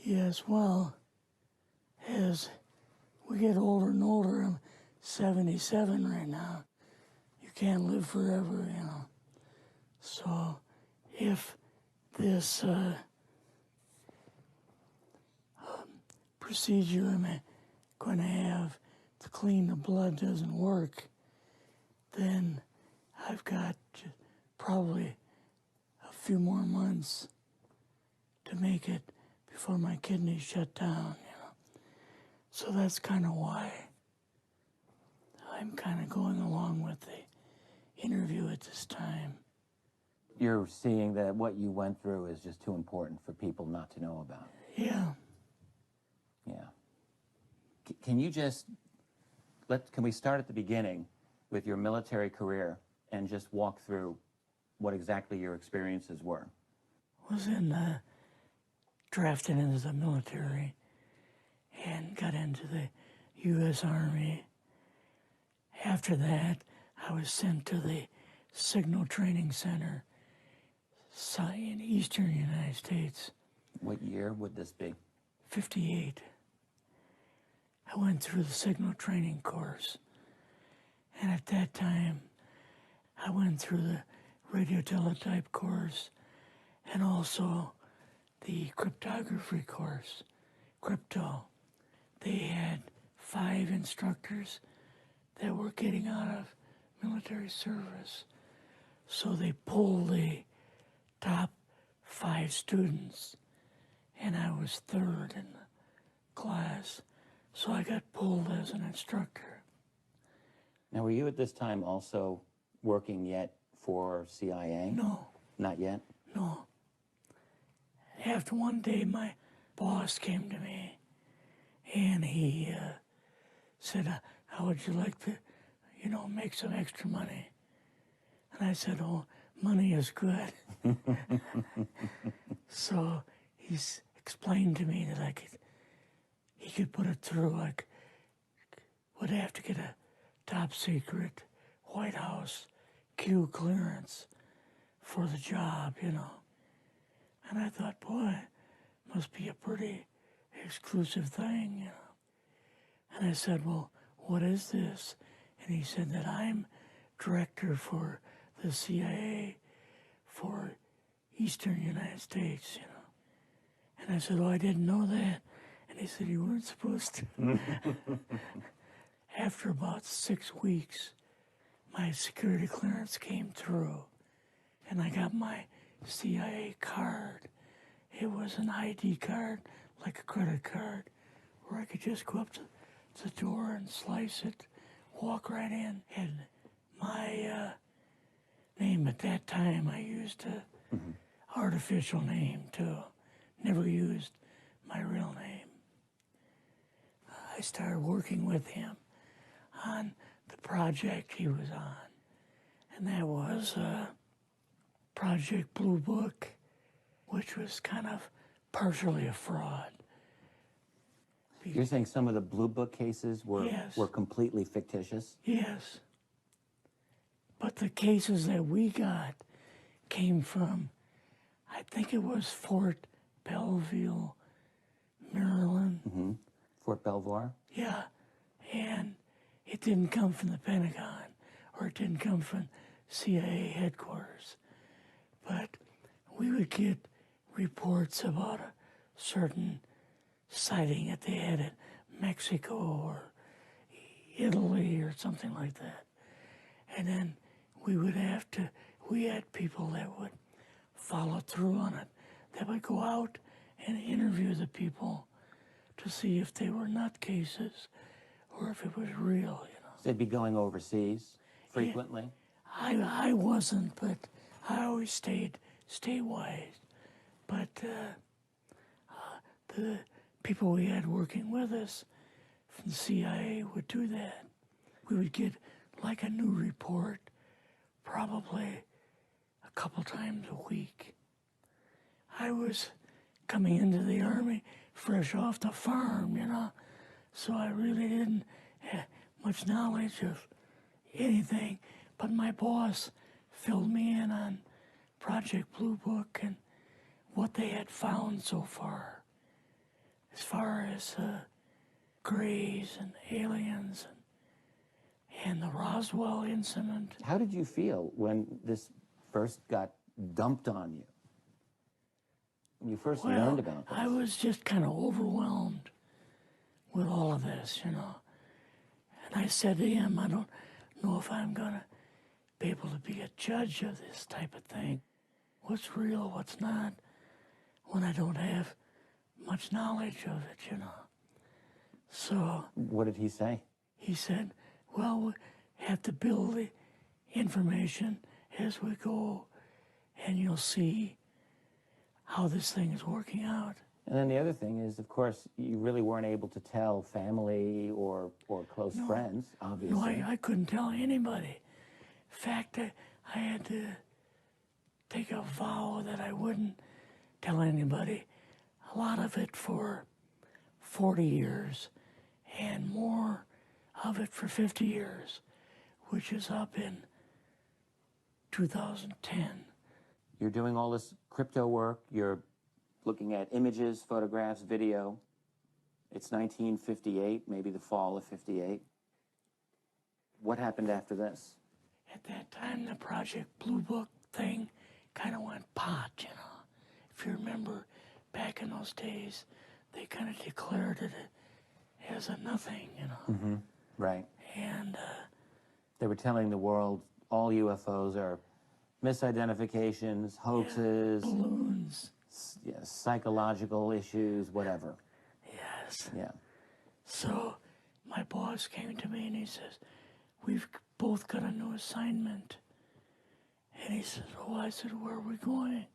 Yes, well, as we get older and older, I'm 77 right now. You can't live forever, you know. So if this procedure I'm going to have to clean the blood doesn't work, then I've got probably a few more months to make it before my kidneys shut down, you know. So that's kind of why I'm kind of going along with the interview at this time. You're seeing that what you went through is just too important for people not to know about. Yeah. Yeah. Can you just, can we start at the beginning with your military career and just walk through what exactly your experiences were? Was drafted into the military and got into the U.S. Army. After that, I was sent to the Signal Training Center in eastern United States. What year would this be? 58. I went through the Signal Training course. And at that time, I went through the radio teletype course and also the cryptography course, crypto. They had 5 instructors that were getting out of military service. So they pulled the top 5 students, and I was 3rd in the class. So I got pulled as an instructor. Now, were you at this time also working yet for CIA? No. Not yet? No. After one day, my boss came to me, and he said, how would you like to, make some extra money? And I said, oh, money is good. So he explained to me that he could put it through. I would have to get a top secret White House Q clearance for the job, And I thought, boy, must be a pretty exclusive thing, And I said, well, what is this? And he said that I'm director for the CIA for Eastern United States, And I said, oh, I didn't know that. And he said, you weren't supposed to. After about 6 weeks, my security clearance came through, and I got my CIA card. It was an ID card, like a credit card, where I could just go up to the door and slice it, walk right in. And my name at that time, I used a artificial name too. Never used my real name. I started working with him on the project he was on, and that was Project Blue Book, which was kind of partially a fraud. You're saying some of the Blue Book cases were completely fictitious? Yes. But the cases that we got came from, I think it was Fort Belvoir, Maryland. Fort Belvoir? Yeah. And it didn't come from the Pentagon, or it didn't come from CIA headquarters. But we would get reports about a certain sighting that they had in Mexico or Italy or something like that. And then we had people that would follow through on it, that would go out and interview the people to see if they were nutcases or if it was real, So they'd be going overseas frequently? Yeah, I wasn't, but I always stayed statewide. But the people we had working with us from the CIA would do that. We would get like a new report probably a couple times a week. I was coming into the Army fresh off the farm, so I really didn't have much knowledge of anything, but my boss filled me in on Project Blue Book and what they had found so far. as far as Greys and aliens and the Roswell incident. How did you feel when this first got dumped on you? When you first learned about this? I was just kind of overwhelmed with all of this, you know. And I said to him, I don't know if I'm going to be able to be a judge of this type of thing. What's real, what's not, when I don't have much knowledge of it, you know. So... What did he say? He said, well, we have to build the information as we go, and you'll see how this thing is working out. And then the other thing is, of course, you really weren't able to tell family or close friends, obviously. No, I couldn't tell anybody. In fact, I had to take a vow that I wouldn't tell anybody. A lot of it for 40 years, and more of it for 50 years, which is up in 2010. You're doing all this crypto work, you're looking at images, photographs, video. It's 1958, maybe the fall of 58. What happened after this? At that time, the Project Blue Book thing kind of went pot, you know. If you remember, back in those days, they kind of declared it as a nothing, you know. Mm-hmm. Right. And they were telling the world all UFOs are misidentifications, hoaxes, balloons. Psychological issues, whatever. Yes. Yeah. So my boss came to me and he says, we've both got a new assignment. And he says, oh, I said, where are we going?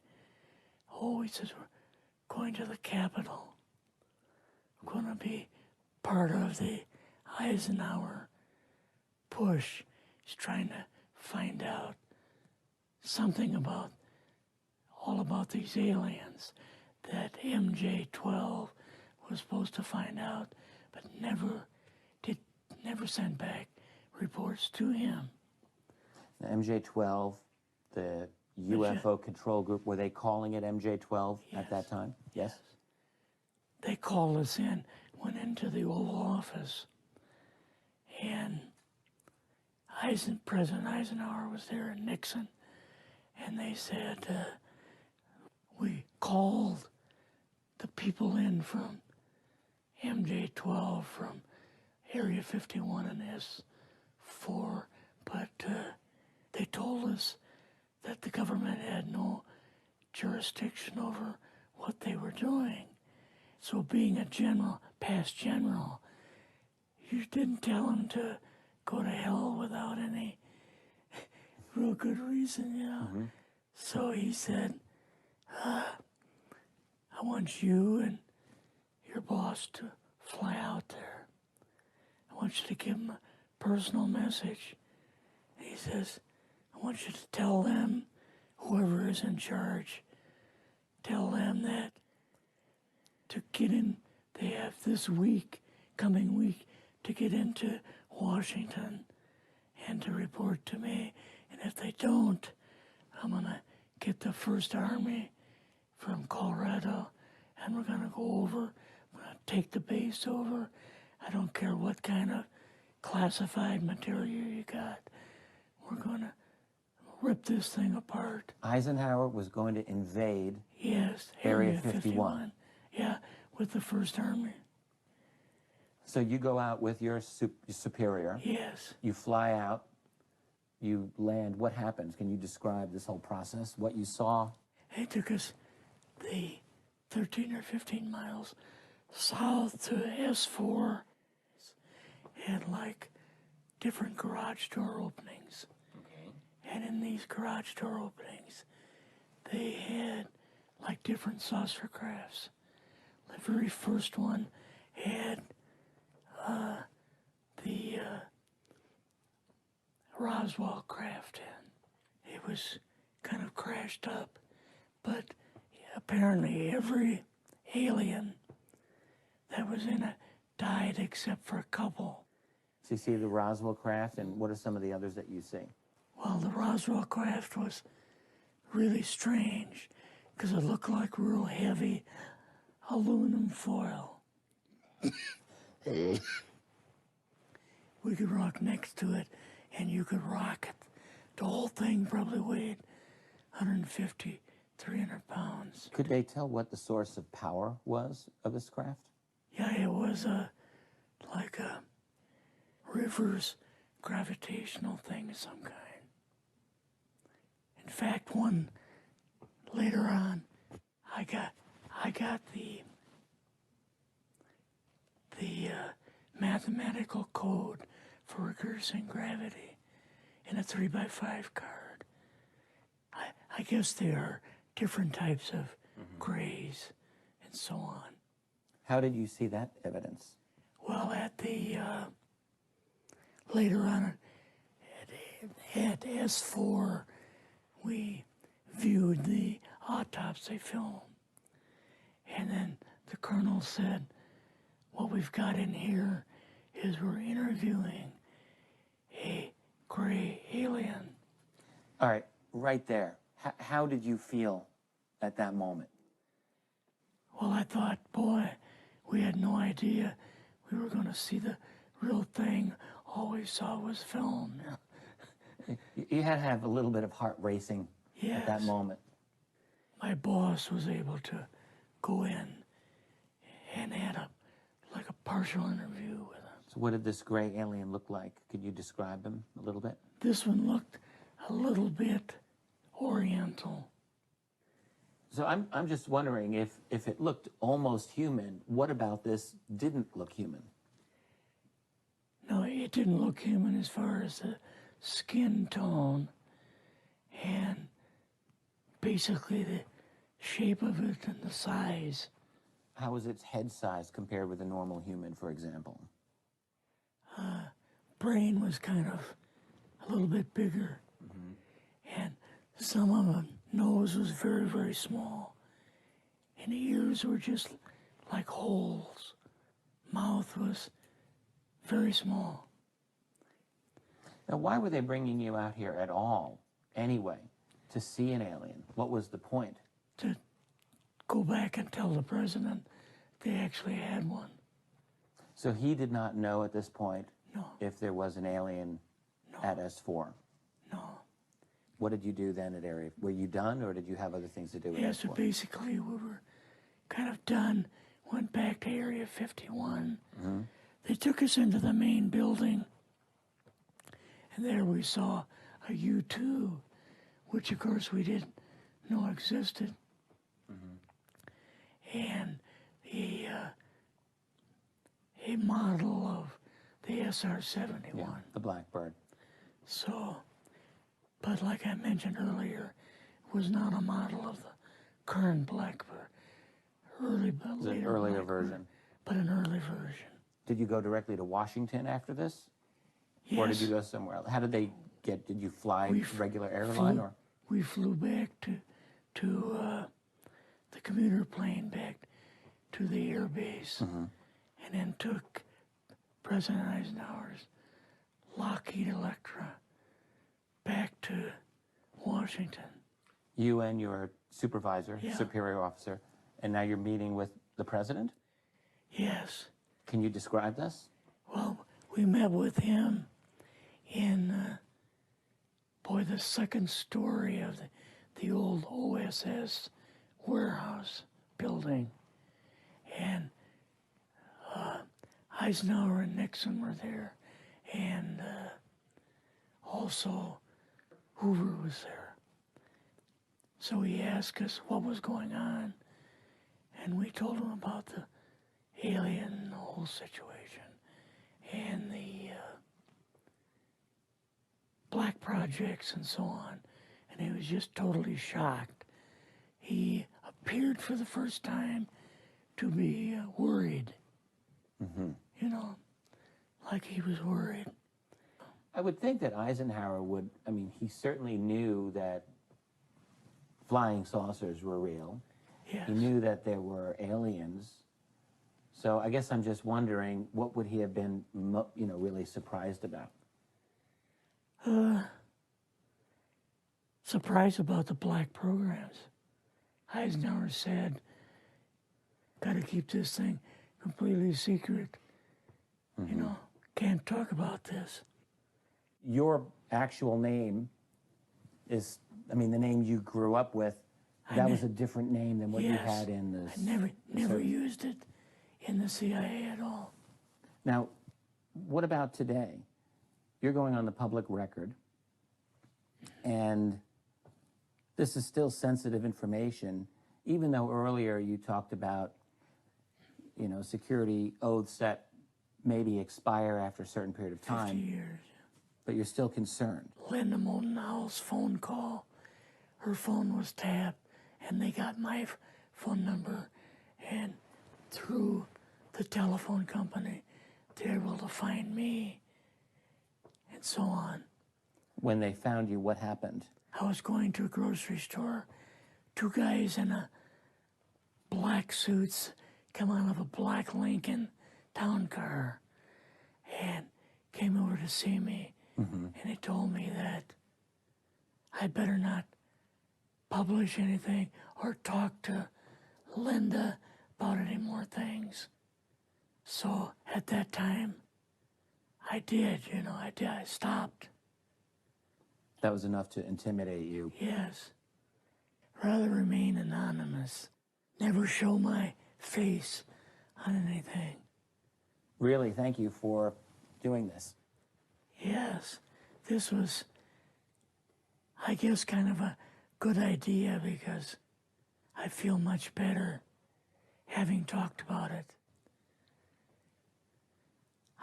Oh, he says, we're going to the Capitol. We're going to be part of the Eisenhower push. He's trying to find out something about all about these aliens that MJ-12 was supposed to find out, but never sent back reports to him. The MJ-12, the UFO control group, were they calling it MJ-12 at that time? Yes. They called us in, went into the Oval Office, and President Eisenhower was there and Nixon, and they said, we called the people in from MJ-12 from Area 51 and S4, but they told us that the government had no jurisdiction over what they were doing. So being a general, past general, you didn't tell them to go to hell without any real good reason, you know. Mm-hmm. So he said, I want you and your boss to fly out there. I want you to give them a personal message. And he says, I want you to tell them, whoever is in charge, tell them that to get in, they have this week, coming week, to get into Washington and to report to me. And if they don't, I'm going to get the First Army from Colorado, and we're going to go over, we're going to take the base over. I don't care what kind of classified material you got. We're going to rip this thing apart. Eisenhower was going to invade Area 51. Yeah, with the First Army. So you go out with your superior. Yes. You fly out. You land. What happens? Can you describe this whole process, what you saw? It took us the 13 or 15 miles south to S4 and like different garage door openings. Okay. And in these garage door openings, they had like different saucer crafts. The very first one had the Roswell craft in. It was kind of crashed up, but apparently every alien that was in it died except for a couple. So you see the Roswell craft, and what are some of the others that you see? Well, the Roswell craft was really strange because it looked like real heavy aluminum foil. We could rock next to it, and you could rock it. The whole thing probably weighed 150, 300 pounds. Could they tell what the source of power was of this craft? Yeah, it was like a reverse gravitational thing of some kind. In fact, one later on, I got the mathematical code for reversing gravity in a 3x5 card. I guess there are different types of grays and so on. How did you see that evidence? Well, at the later on at S4, we viewed the autopsy film, and then the colonel said, "What we've got in here is we're interviewing a gray alien." All right, right there. How did you feel at that moment? Well, I thought, boy, we had no idea we were going to see the real thing. All we saw was film. You had to have a little bit of heart racing at that Yes. moment. My boss was able to go in and had like a partial interview with him. So what did this gray alien look like? Could you describe him a little bit? This one looked a little bit oriental. So I'm just wondering if it looked almost human, what about this didn't look human? No, it didn't look human as far as the skin tone and basically the shape of it and the size. How was its head size compared with a normal human, for example? Brain was kind of a little bit bigger. And some of the nose was very, very small. And the ears were just like holes. Mouth was very small. Now, why were they bringing you out here at all, anyway, to see an alien? What was the point? To go back and tell the president they actually had one. So he did not know at this point No, if there was an alien at S4. no. What did you do then at Area? Were you done, or did you have other things to do with Yeah, so S4? basically we were kind of done, went back to Area 51. They took us into the main building, and there we saw a U-2, which of course we didn't know existed. And a model of the SR-71. Yeah, the Blackbird. So, but like I mentioned earlier, it was not a model of the current Blackbird, It was an earlier version. but an early version. Did you go directly to Washington after this? Yes. Or did you go somewhere else? How did they get, did you fly regular airline or? We flew back to the commuter plane back to the air base, and then took President Eisenhower's Lockheed Electra back to Washington. You and your supervisor, Yeah. superior officer, and now you're meeting with the president? Yes. Can you describe this? Well, we met with him in, the second story of the old OSS warehouse building. And Eisenhower and Nixon were there, and also Hoover was there. So he asked us what was going on, and we told him about the alien, the whole situation, and the black projects and so on. And he was just totally shocked. He appeared for the first time to be worried. You know, like he was worried. I would think that Eisenhower would, I mean, he certainly knew that flying saucers were real. Yes. He knew that there were aliens. So I guess I'm just wondering, what would he have been, really surprised about? Surprised about the black programs. Eisenhower said, got to keep this thing completely secret. You know, can't talk about this. Your actual name is, I mean, the name you grew up with, that was a different name than what you Yes. had in this. I never used it in the CIA at all. Now, what about today? You're going on the public record, and this is still sensitive information, even though earlier you talked about, you know, security oaths that maybe expire after a certain period of 50 time, years. but you're still concerned. Linda Motenau's phone call, her phone was tapped, and they got my phone number, and through the telephone company, they were able to find me, and so on. When they found you, what happened? I was going to a grocery store. Two guys in a black suits come out of a black Lincoln town car and came over to see me. And they told me that I better not publish anything or talk to Linda about any more things. So at that time, I did, you know, I stopped. That was enough to intimidate you. Yes. Rather remain anonymous. Never show my face on anything. Really, thank you for doing this. Yes. This was, I guess, kind of a good idea because I feel much better having talked about it.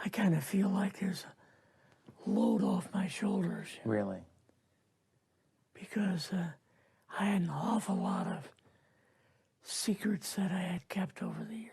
I kind of feel like there's a load off my shoulders. You know, Really? because I had an awful lot of secrets that I had kept over the years.